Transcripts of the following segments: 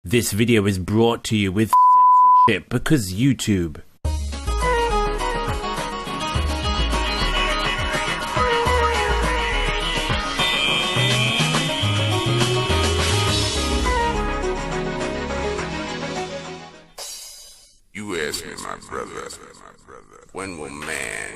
This video is brought to you with censorship because YouTube. You ask me, my brother, when will man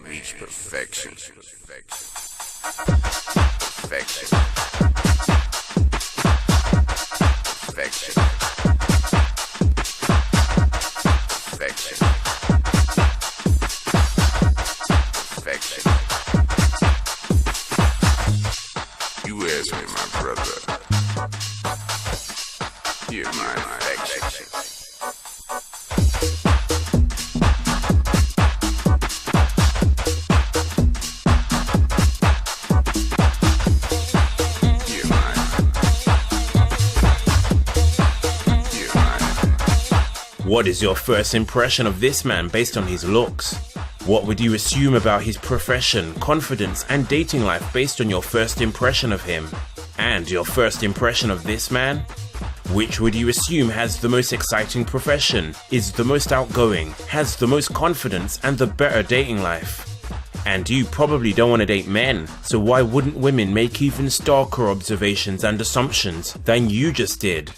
reach perfection? Perfection. Perfection. Perfection. Perfection. You ask me, my brother, you're my affection. What is your first impression of this man based on his looks? What would you assume about his profession, confidence, and dating life based on your first impression of him? And your first impression of this man? Which would you assume has the most exciting profession, is the most outgoing, has the most confidence, and the better dating life? And you probably don't want to date men, so why wouldn't women make even starker observations and assumptions than you just did?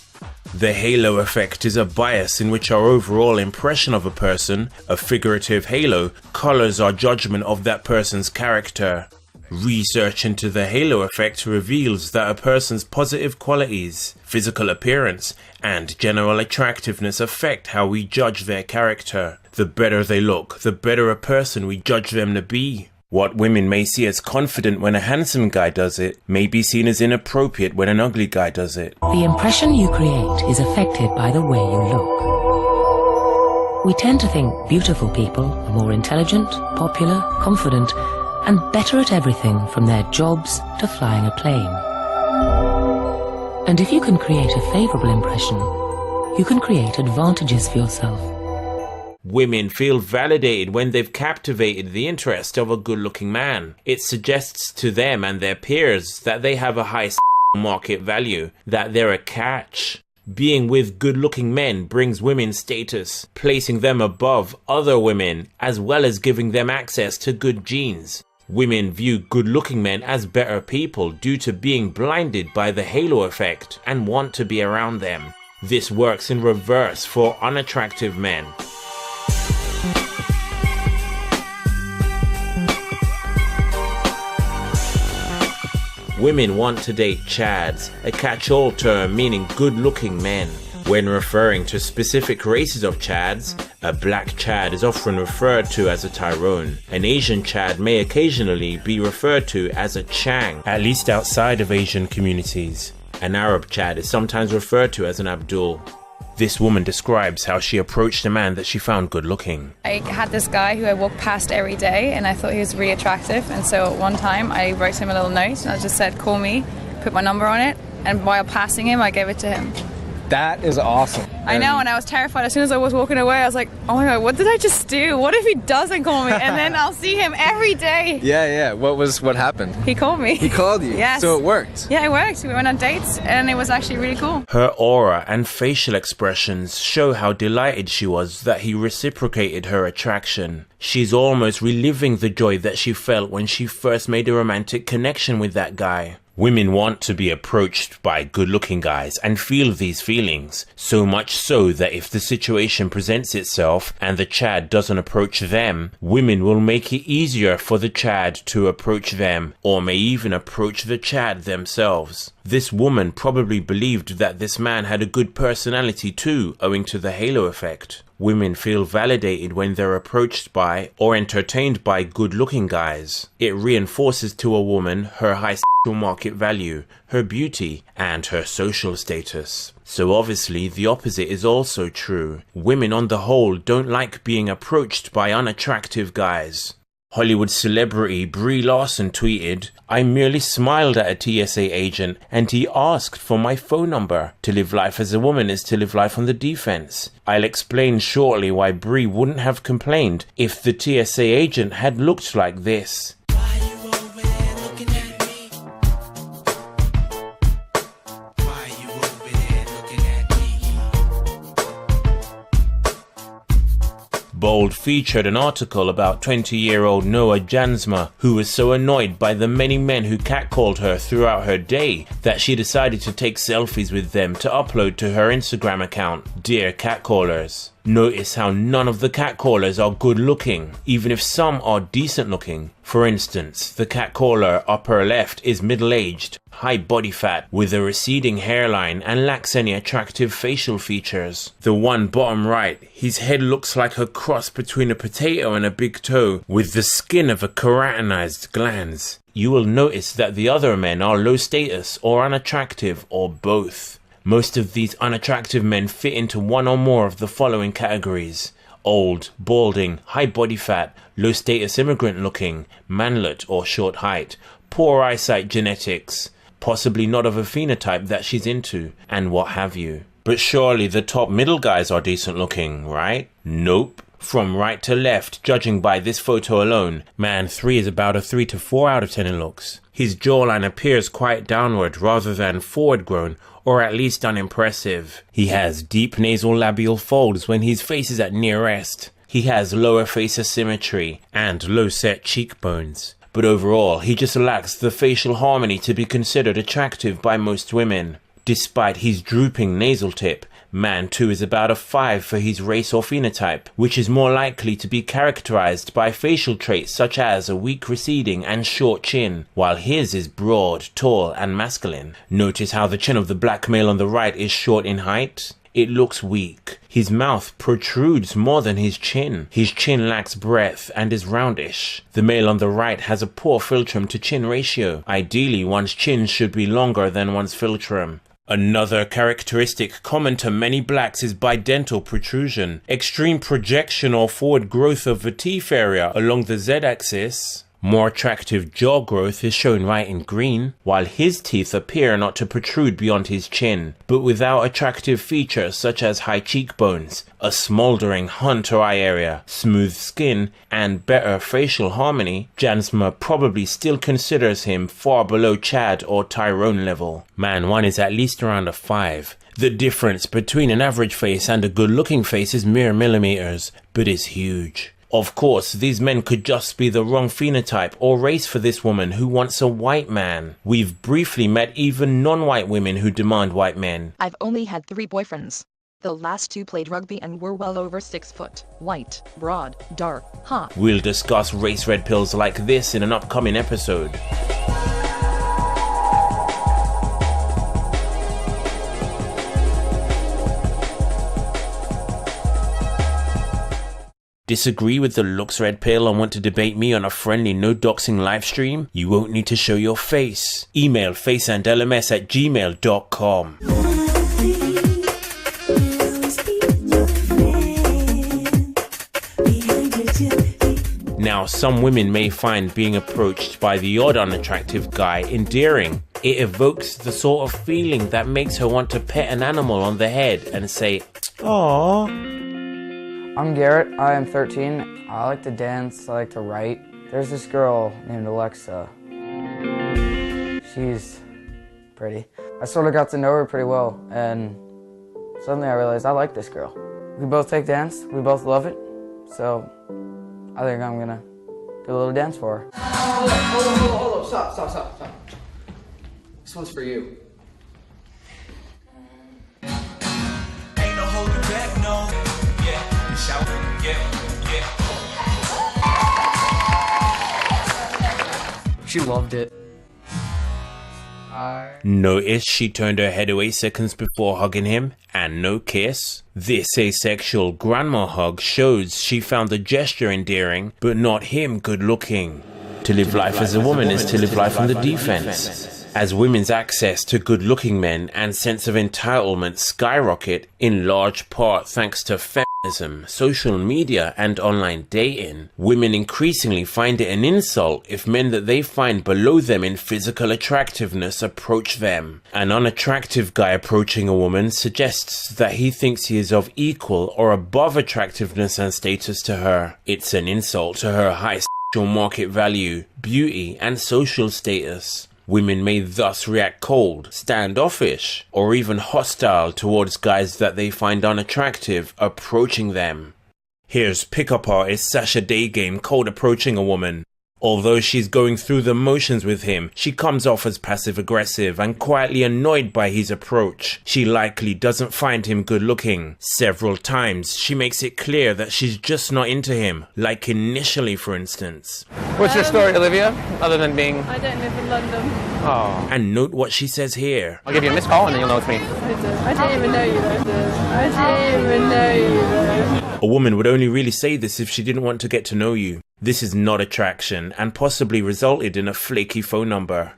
The halo effect is a bias in which our overall impression of a person, a figurative halo, colors our judgment of that person's character. Research into the halo effect reveals that a person's positive qualities, physical appearance, and general attractiveness affect how we judge their character. The better they look, the better a person we judge them to be. What women may see as confident when a handsome guy does it may be seen as inappropriate when an ugly guy does it. The impression you create is affected by the way you look. We tend to think beautiful people are more intelligent, popular, confident, and better at everything from their jobs to flying a plane. And if you can create a favorable impression, you can create advantages for yourself. Women feel validated when they've captivated the interest of a good-looking man. It suggests to them and their peers that they have a high market value, that they're a catch. Being with good-looking men brings women status, placing them above other women, as well as giving them access to good genes. Women view good-looking men as better people due to being blinded by the halo effect and want to be around them. This works in reverse for unattractive men. Women want to date chads, a catch-all term meaning good-looking men. When referring to specific races of chads, a black chad is often referred to as a Tyrone. An Asian chad may occasionally be referred to as a Chang, at least outside of Asian communities. An Arab chad is sometimes referred to as an Abdul. This woman describes how she approached a man that she found good looking. I had this guy who I walked past every day and I thought he was really attractive, and so one time I wrote him a little note and I just said, call me, put my number on it, and while passing him I gave it to him. That is awesome. I know, and I was terrified. As soon as I was walking away, I was like, oh my god, what did I just do? What if he doesn't call me? And then I'll see him every day. Yeah. What happened? He called me. He called you? Yes. So it worked? Yeah, it worked. We went on dates and it was actually really cool. Her aura and facial expressions show how delighted she was that he reciprocated her attraction. She's almost reliving the joy that she felt when she first made a romantic connection with that guy. Women want to be approached by good-looking guys and feel these feelings, so much so that if the situation presents itself and the chad doesn't approach them, women will make it easier for the chad to approach them, or may even approach the chad themselves. This woman probably believed that this man had a good personality too, owing to the halo effect. Women feel validated when they're approached by or entertained by good-looking guys. It reinforces to a woman her high market value, her beauty, and her social status. So obviously the opposite is also true. Women on the whole don't like being approached by unattractive guys. Hollywood celebrity Brie Larson tweeted, "I merely smiled at a TSA agent and he asked for my phone number. To live life as a woman is to live life on the defense. I'll explain shortly why Brie wouldn't have complained if the TSA agent had looked like this." Bold featured an article about 20-year-old Noah Jansma, who was so annoyed by the many men who catcalled her throughout her day that she decided to take selfies with them to upload to her Instagram account. Dear catcallers, notice how none of the catcallers are good looking, even if some are decent looking. For instance, the catcaller upper left is middle-aged, high body fat, with a receding hairline and lacks any attractive facial features. The one bottom right, his head looks like a cross between a potato and a big toe, with the skin of a keratinized glans. You will notice that the other men are low status or unattractive or both. Most of these unattractive men fit into one or more of the following categories: old, balding, high body fat, low status immigrant looking, manlet or short height, poor eyesight genetics, possibly not of a phenotype that she's into, and what have you. But surely the top middle guys are decent looking, right? Nope. From right to left, judging by this photo alone, man 3 is about a 3 to 4 out of 10 in looks. His jawline appears quite downward rather than forward grown, or at least unimpressive. He has deep nasal labial folds when his face is at near rest. He has lower face asymmetry and low set cheekbones. But overall, he just lacks the facial harmony to be considered attractive by most women. Despite his drooping nasal tip, man 2 is about a 5 for his race or phenotype, which is more likely to be characterized by facial traits such as a weak receding and short chin, while his is broad, tall and masculine. Notice how the chin of the black male on the right is short in height? It looks weak. His mouth protrudes more than his chin. His chin lacks breadth and is roundish. The male on the right has a poor philtrum to chin ratio. Ideally, one's chin should be longer than one's philtrum. Another characteristic common to many blacks is bidental protrusion, extreme projection or forward growth of the teeth area along the z-axis. More attractive jaw growth is shown right in green, while his teeth appear not to protrude beyond his chin, but without attractive features such as high cheekbones, a smoldering hunter eye area, smooth skin, and better facial harmony, Jansma probably still considers him far below Chad or Tyrone level. Man 1 is at least around a 5. The difference between an average face and a good-looking face is mere millimeters, but is huge. Of course, these men could just be the wrong phenotype or race for this woman who wants a white man. We've briefly met even non-white women who demand white men. I've only had 3 boyfriends. The last 2 played rugby and were well over 6 foot. White, broad, dark, hot. We'll discuss race red pills like this in an upcoming episode. Disagree with the looks red pill and want to debate me on a friendly no doxing live stream? You won't need to show your face. Email faceandlms@gmail.com. Now, some women may find being approached by the odd unattractive guy endearing. It evokes the sort of feeling that makes her want to pet an animal on the head and say, "Aww." I'm Garrett, I am 13. I like to dance, I like to write. There's this girl named Alexa. She's pretty. I sort of got to know her pretty well, and suddenly I realized I like this girl. We both take dance, we both love it, so I think I'm gonna do a little dance for her. Hold up, stop. This one's for you. Ain't no holding back, no. She loved it. Notice she turned her head away seconds before hugging him, and no kiss. This asexual grandma hug shows she found the gesture endearing, but not him good looking. To live life as a woman is to live life on the defense. As women's access to good-looking men and sense of entitlement skyrocket, in large part thanks to feminism, social media, and online dating, women increasingly find it an insult if men that they find below them in physical attractiveness approach them. An unattractive guy approaching a woman suggests that he thinks he is of equal or above attractiveness and status to her. It's an insult to her high sexual market value, beauty, and social status. Women may thus react cold, standoffish, or even hostile towards guys that they find unattractive approaching them. Here's pickup artist Sasha Daygame cold approaching a woman. Although she's going through the motions with him, she comes off as passive-aggressive and quietly annoyed by his approach. She likely doesn't find him good looking. Several times, she makes it clear that she's just not into him, like initially for instance. What's your story, Olivia? Other than being... I don't live in London. Oh. And note what she says here. I'll give you a missed call and then you'll know it's me. I didn't even know you though. I didn't even know you though. A woman would only really say this if she didn't want to get to know you. This is not attraction and possibly resulted in a flaky phone number.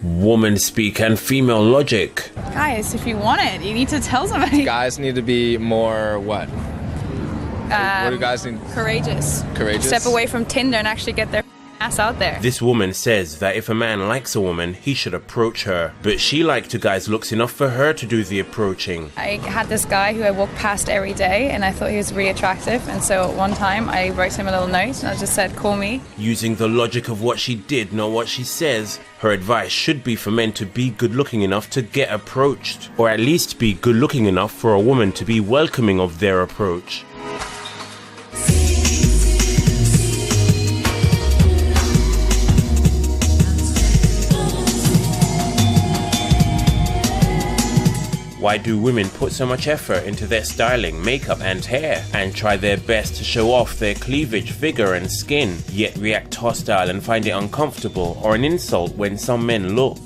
Woman speak and female logic. Guys, if you want it, you need to tell somebody. Guys need to be more what? What do guys need? Courageous. Courageous? Step away from Tinder and actually get their ass out there. This woman says that if a man likes a woman, he should approach her. But she liked a guy's looks enough for her to do the approaching. I had this guy who I walked past every day and I thought he was really attractive, and so at one time I wrote him a little note and I just said, call me. Using the logic of what she did, not what she says, her advice should be for men to be good looking enough to get approached, or at least be good looking enough for a woman to be welcoming of their approach. Why do women put so much effort into their styling, makeup and hair, and try their best to show off their cleavage, figure and skin, yet react hostile and find it uncomfortable or an insult when some men look?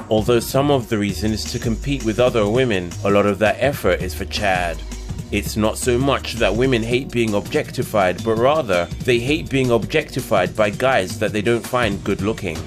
Although some of the reason is to compete with other women, a lot of that effort is for Chad. It's not so much that women hate being objectified, but rather they hate being objectified by guys that they don't find good looking.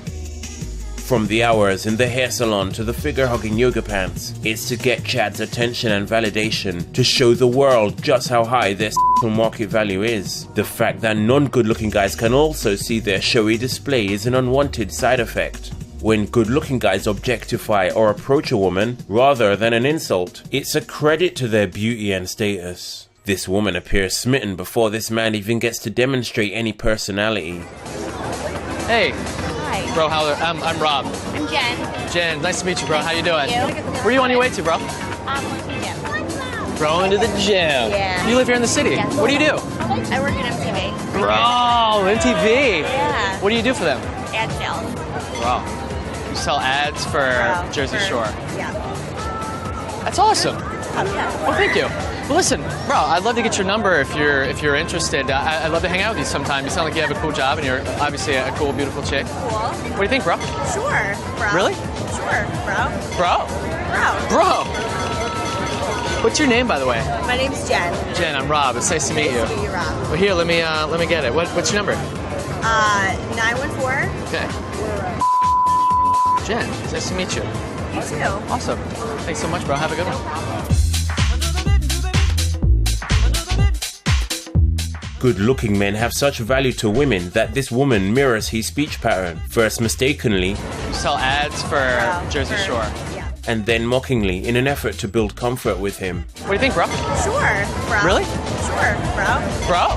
From the hours in the hair salon to the figure-hugging yoga pants, it's to get Chad's attention and validation, to show the world just how high their market value is. The fact that non-good-looking guys can also see their showy display is an unwanted side effect. When good-looking guys objectify or approach a woman, rather than an insult, it's a credit to their beauty and status. This woman appears smitten before this man even gets to demonstrate any personality. Hey. Hi. Bro, I'm Rob. I'm Jen. Jen, nice to meet you, bro. How you doing? Thank you. Where are you on your way to, bro? Going to the gym. Going to the gym. Yeah. You live here in the city? Yes. What do you do? I work at MTV. Bro, MTV. Yeah. What do you do for them? Ad sales. Wow. You sell ads for Jersey Shore. Yeah. That's awesome. Yeah. Well, thank you. Well, listen, bro, I'd love to get your number if you're interested. I'd love to hang out with you sometime. You sound like you have a cool job and you're obviously a cool, beautiful chick. Cool. What do you think, bro? Sure, bro. Really? Sure, bro. Bro? Bro. Bro! What's your name, by the way? My name's Jen. Jen, I'm Rob. It's nice to meet you. Nice to meet you, Rob. Well, here, let me get it. What's your number? 914. Okay. Jen, it's nice to meet you. You too. Awesome. Thanks so much, bro. Have a good one. Good-looking men have such value to women that this woman mirrors his speech pattern, first mistakenly, You sell ads for Jersey Shore. Yeah. and then mockingly in an effort to build comfort with him. What do you think, bro? Sure, bro. Really? Sure, bro. Bro?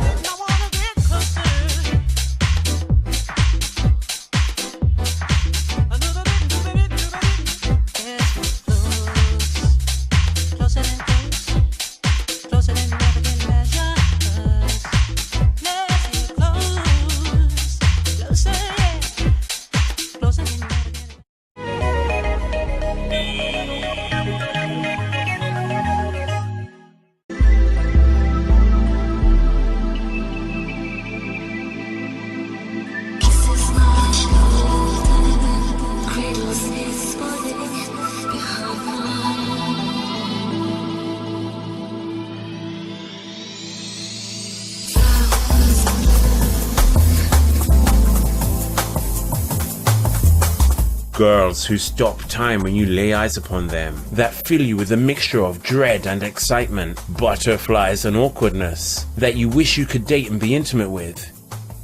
Girls who stop time when you lay eyes upon them, that fill you with a mixture of dread and excitement, butterflies and awkwardness, that you wish you could date and be intimate with.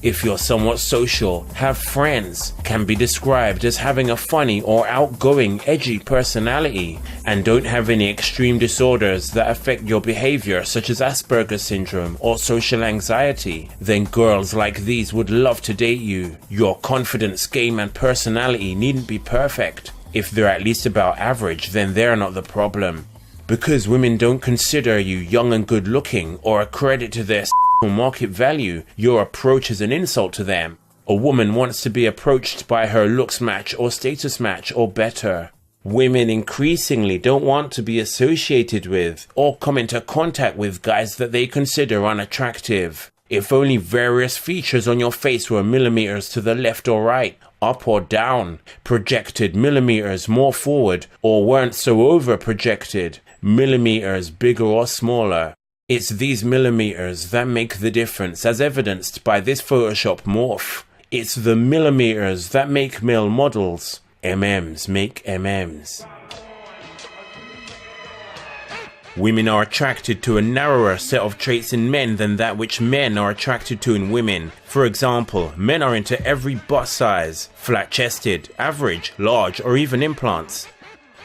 If you're somewhat social, have friends, can be described as having a funny or outgoing, edgy personality, and don't have any extreme disorders that affect your behavior such as Asperger's syndrome or social anxiety, then girls like these would love to date you. Your confidence, game and personality needn't be perfect. If they're at least about average, then they're not the problem. Because women don't consider you young and good looking or a credit to their market value, your approach is an insult to them. A woman wants to be approached by her looks match or status match or better. Women increasingly don't want to be associated with or come into contact with guys that they consider unattractive. If only various features on your face were millimeters to the left or right, up or down, projected millimeters more forward, or weren't so over projected, millimeters bigger or smaller. It's these millimeters that make the difference, as evidenced by this Photoshop morph. It's the millimeters that make male models. MMs make MMs. Women are attracted to a narrower set of traits in men than that which men are attracted to in women. For example, men are into every bust size, flat-chested, average, large, or even implants.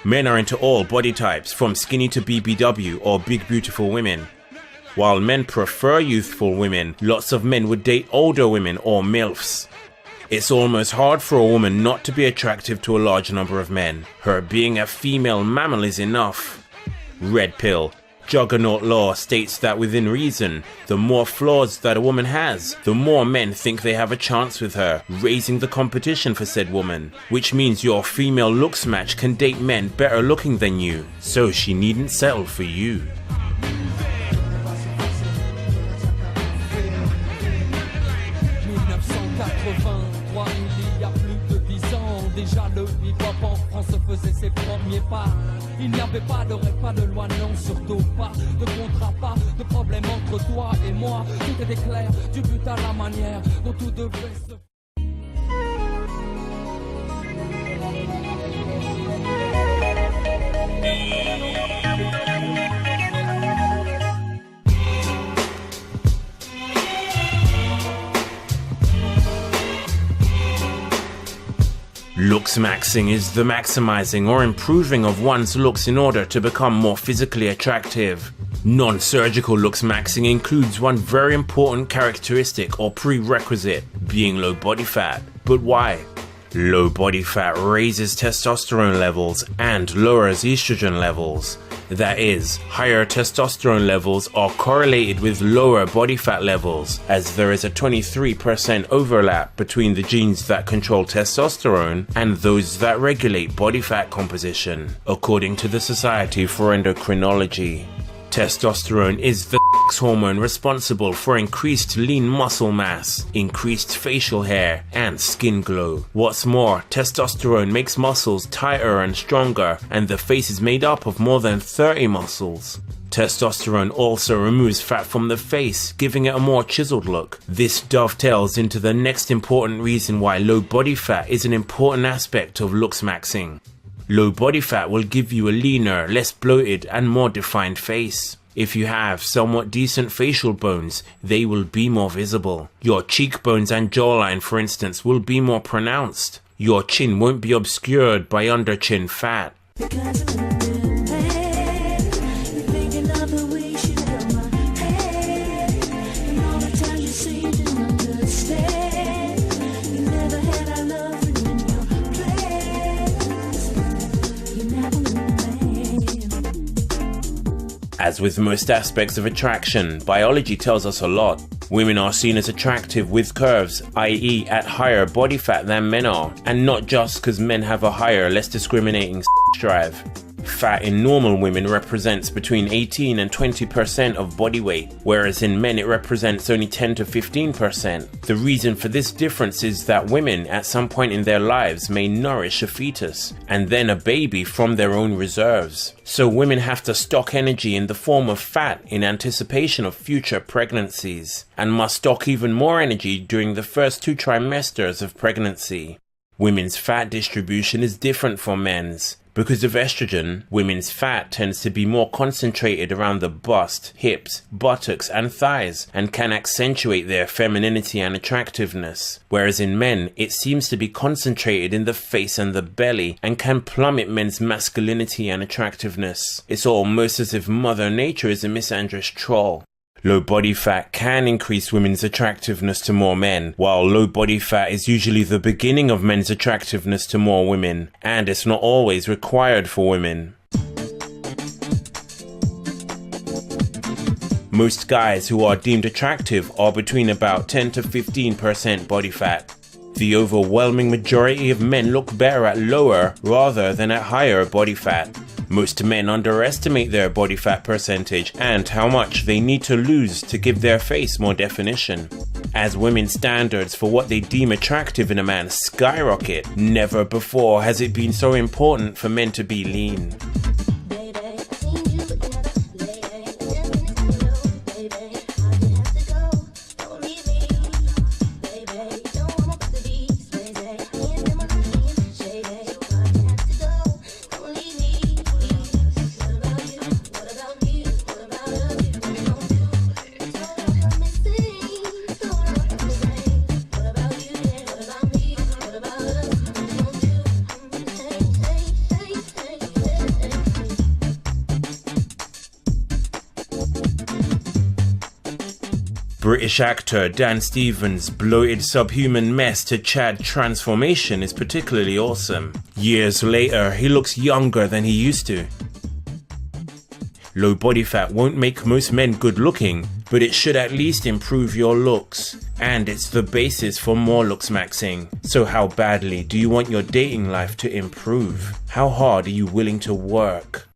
Men are into all body types, from skinny to BBW or big beautiful women. While men prefer youthful women, lots of men would date older women or MILFs. It's almost hard for a woman not to be attractive to a large number of men. Her being a female mammal is enough. Red pill. Juggernaut law states that within reason, the more flaws that a woman has, the more men think they have a chance with her, raising the competition for said woman. Which means your female looks match can date men better looking than you, so she needn't settle for you. Déjà le hip-hop en France faisait ses premiers pas. Il n'y avait pas de règles, pas de loi, non, surtout pas de contrat, pas de problème entre toi et moi. Tout était clair, du but à la manière dont tout devait se... Looks maxing is the maximizing or improving of one's looks in order to become more physically attractive. Non-surgical looks maxing includes one very important characteristic or prerequisite, being low body fat. But why? Low body fat raises testosterone levels and lowers estrogen levels. That is, higher testosterone levels are correlated with lower body fat levels, as there is a 23% overlap between the genes that control testosterone and those that regulate body fat composition, according to the Society for Endocrinology. Testosterone is the hormone responsible for increased lean muscle mass, increased facial hair, and skin glow. What's more, testosterone makes muscles tighter and stronger, and the face is made up of more than 30 muscles. Testosterone also removes fat from the face, giving it a more chiseled look. This dovetails into the next important reason why low body fat is an important aspect of looks maxing. Low body fat will give you a leaner, less bloated, and more defined face. If you have somewhat decent facial bones, they will be more visible. Your cheekbones and jawline, for instance, will be more pronounced. Your chin won't be obscured by under chin fat. As with most aspects of attraction, biology tells us a lot. Women are seen as attractive with curves, i.e. at higher body fat than men are, and not just because men have a higher, less discriminating drive. Fat in normal women represents between 18 and 20% of body weight, whereas in men it represents only 10 to 15%. The reason for this difference is that women at some point in their lives may nourish a fetus, and then a baby from their own reserves. So women have to stock energy in the form of fat in anticipation of future pregnancies, and must stock even more energy during the first 2 trimesters of pregnancy. Women's fat distribution is different from men's. Because of estrogen, women's fat tends to be more concentrated around the bust, hips, buttocks, and thighs, and can accentuate their femininity and attractiveness. Whereas in men, it seems to be concentrated in the face and the belly, and can plummet men's masculinity and attractiveness. It's almost as if Mother Nature is a misandrous troll. Low body fat can increase women's attractiveness to more men, while low body fat is usually the beginning of men's attractiveness to more women, and it's not always required for women. Most guys who are deemed attractive are between about 10 to 15% body fat. The overwhelming majority of men look better at lower rather than at higher body fat. Most men underestimate their body fat percentage and how much they need to lose to give their face more definition. As women's standards for what they deem attractive in a man skyrocket, never before has it been so important for men to be lean. British actor Dan Stevens' bloated subhuman mess to Chad transformation is particularly awesome. Years later, he looks younger than he used to. Low body fat won't make most men good looking, but it should at least improve your looks. And it's the basis for more looks maxing. So how badly do you want your dating life to improve? How hard are you willing to work?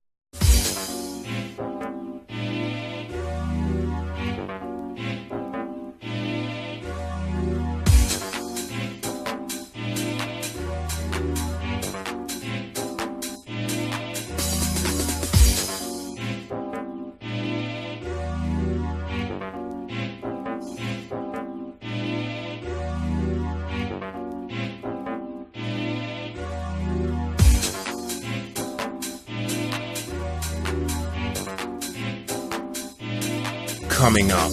Coming up,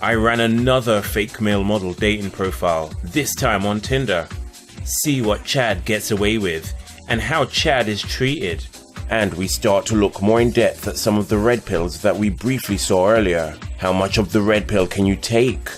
I ran another fake male model dating profile, this time on Tinder. See what Chad gets away with and how Chad is treated. And we start to look more in depth at some of the red pills that we briefly saw earlier. How much of the red pill can you take?